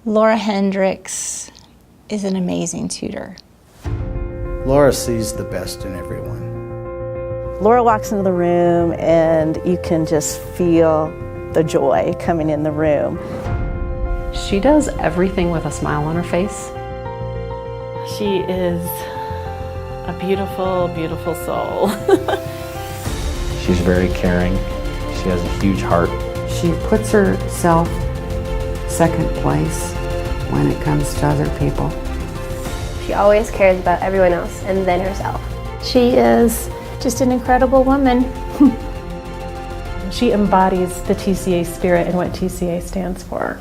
Lora Hendricks is an amazing tutor. Lora sees the best in everyone. Lora walks into the room and you can just feel the joy coming in the room. She does everything with a smile on her face. She is a beautiful, beautiful soul. She's very caring. She has a huge heart. She puts herself second place when it comes to other people. She always cares about everyone else and then herself. She is just an incredible woman. She embodies the TCA spirit and what TCA stands for.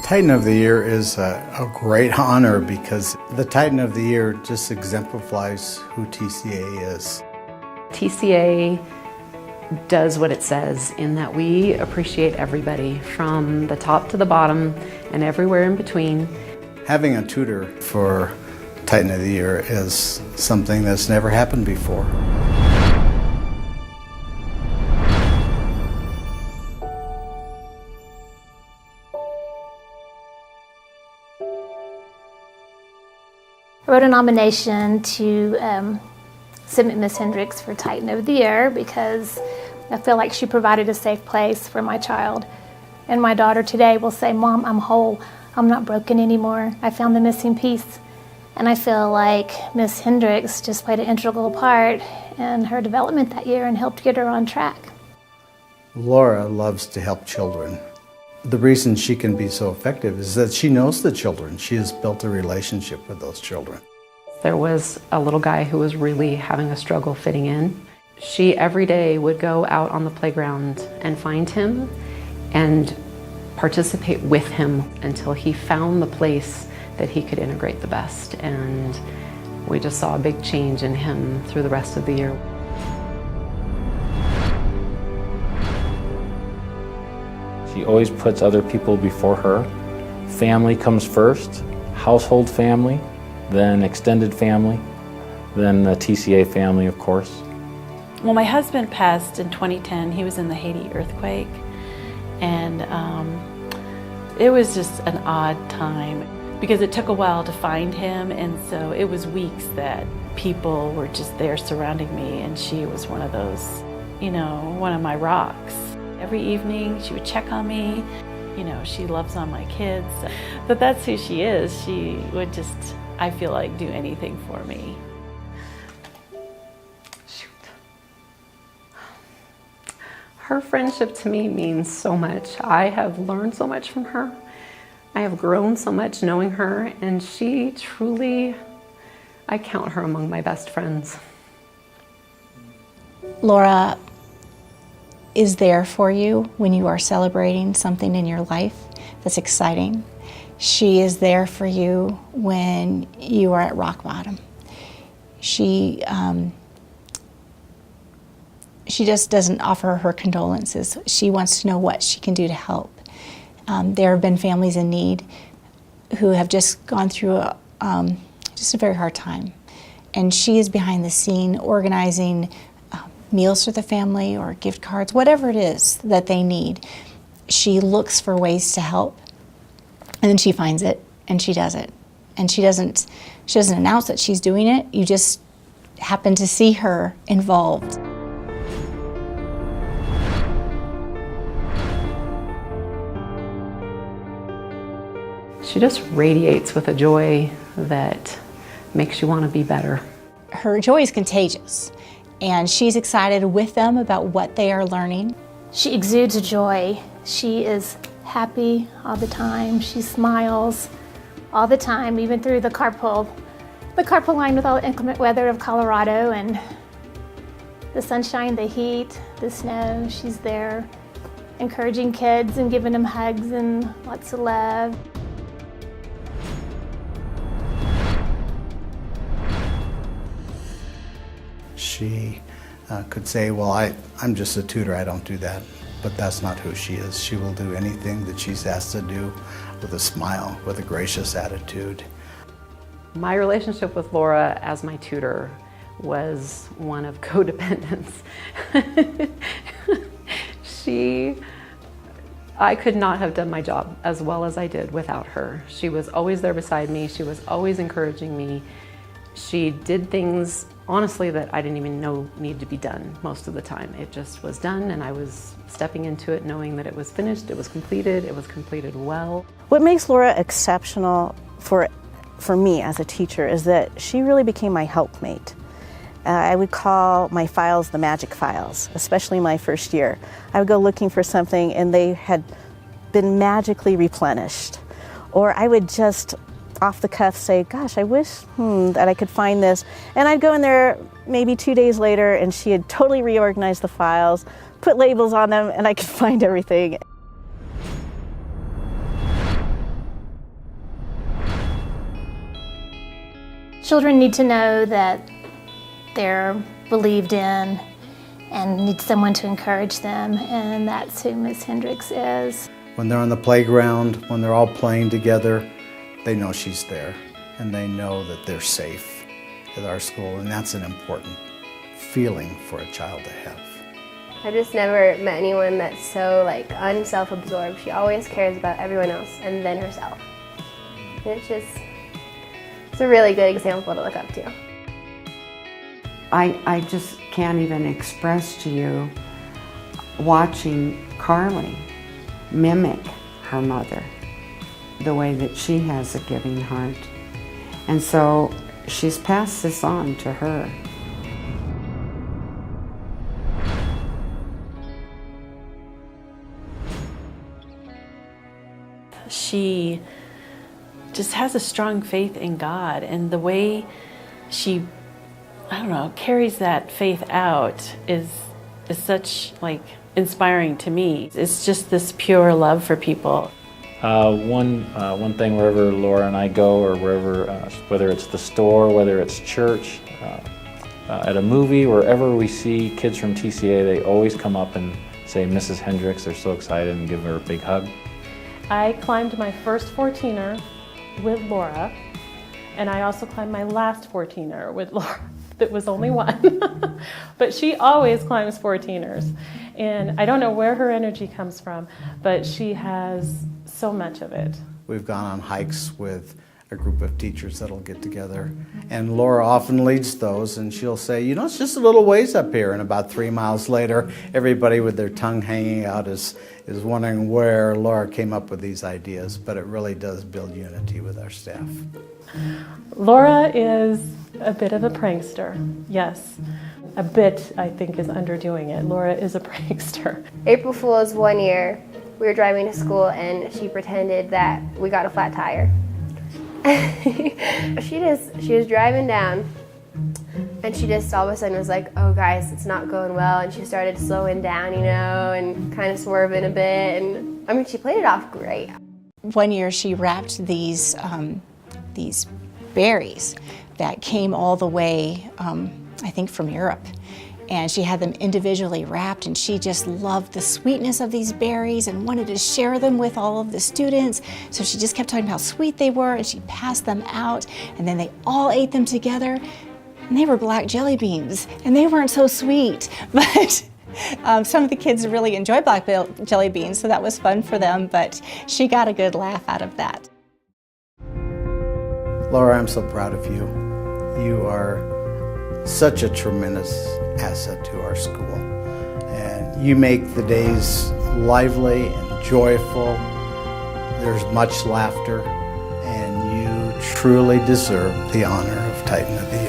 Titan of the Year is a great honor because the Titan of the Year just exemplifies who TCA is. TCA does what it says in that we appreciate everybody from the top to the bottom and everywhere in between. Having a tutor for Titan of the Year is something that's never happened before. I wrote a nomination to submit Miss Hendricks for Titan of the Year because I feel like she provided a safe place for my child. And my daughter today will say, "Mom, I'm whole. I'm not broken anymore. I found the missing piece." And I feel like Miss Hendricks just played an integral part in her development that year and helped get her on track. Lora loves to help children. The reason she can be so effective is that she knows the children. She has built a relationship with those children. There was a little guy who was really having a struggle fitting in. She every day would go out on the playground and find him and participate with him until he found the place that he could integrate the best. And we just saw a big change in him through the rest of the year. She always puts other people before her. Family comes first, household family, then extended family, then the TCA family, of course. Well, my husband passed in 2010. He was in the Haiti earthquake, and it was just an odd time because it took a while to find him, and so it was weeks that people were just there surrounding me, and she was one of those, you know, one of my rocks. Every evening she would check on me. You know, she loves on my kids, but that's who she is. She would just, I feel like, do anything for me. Her friendship to me means so much. I have learned so much from her. I have grown so much knowing her, and she truly, I count her among my best friends. Lora is there for you when you are celebrating something in your life that's exciting. She is there for you when you are at rock bottom. She just doesn't offer her condolences. She wants to know what she can do to help. There have been families in need who have just gone through just a very hard time. And she is behind the scene organizing meals for the family or gift cards, whatever it is that they need. She looks for ways to help, and then she finds it and she does it. And she doesn't announce that she's doing it. You just happen to see her involved. She just radiates with a joy that makes you want to be better. Her joy is contagious, and she's excited with them about what they are learning. She exudes joy. She is happy all the time. She smiles all the time, even through the carpool line with all the inclement weather of Colorado and the sunshine, the heat, the snow. She's there encouraging kids and giving them hugs and lots of love. She could say, well, I'm just a tutor, I don't do that. but that's not who she is. She will do anything that she's asked to do with a smile, with a gracious attitude. My relationship with Lora as my tutor was one of codependence. I could not have done my job as well as I did without her. She was always there beside me. She was always encouraging me. She did things, honestly, that I didn't even know needed to be done most of the time. It just was done, and I was stepping into it knowing that it was finished, it was completed well. What makes Lora exceptional for me as a teacher is that she really became my helpmate. I would call my files the magic files, especially my first year. I would go looking for something and they had been magically replenished. Or I would just off the cuff say, gosh, I wish that I could find this. And I'd go in there maybe 2 days later and she had totally reorganized the files, put labels on them, and I could find everything. Children need to know that they're believed in and need someone to encourage them, and that's who Miss Hendricks is. When they're on the playground, when they're all playing together, they know she's there, and they know that they're safe at our school, and that's an important feeling for a child to have. I just never met anyone that's so unself-absorbed. She always cares about everyone else and then herself. And it's a really good example to look up to. I just can't even express to you watching Carly mimic her mother, the way that she has a giving heart. And so she's passed this on to her. She just has a strong faith in God, and the way she, carries that faith out is such inspiring to me. It's just this pure love for people. One thing, wherever Lora and I go, or wherever, whether it's the store, whether it's church, at a movie, wherever we see kids from TCA, they always come up and say, Mrs. Hendricks, they're so excited, and give her a big hug. I climbed my first 14er with Lora, and I also climbed my last 14er with Lora. That was only one, but she always climbs 14ers. And I don't know where her energy comes from, but she has so much of it. We've gone on hikes with a group of teachers that'll get together, and Lora often leads those, and she'll say, it's just a little ways up here, and about 3 miles later, everybody with their tongue hanging out is wondering where Lora came up with these ideas, but it really does build unity with our staff. Lora is a bit of a prankster, yes. A bit, I think, is underdoing it. Lora is a prankster. April Fool's one year, we were driving to school and she pretended that we got a flat tire. She was driving down and she just all of a sudden was like, oh guys, it's not going well, and she started slowing down, and kind of swerving a bit, and she played it off great. One year she wrapped these berries that came all the way, I think from Europe. And she had them individually wrapped, and she just loved the sweetness of these berries and wanted to share them with all of the students. So she just kept talking about how sweet they were, and she passed them out, and then they all ate them together. And they were black jelly beans, and they weren't so sweet. But some of the kids really enjoyed black jelly beans, so that was fun for them, but she got a good laugh out of that. Lora, I'm so proud of you. You are such a tremendous asset to our school. And you make the days lively and joyful. There's much laughter, and you truly deserve the honor of Titan of the Year.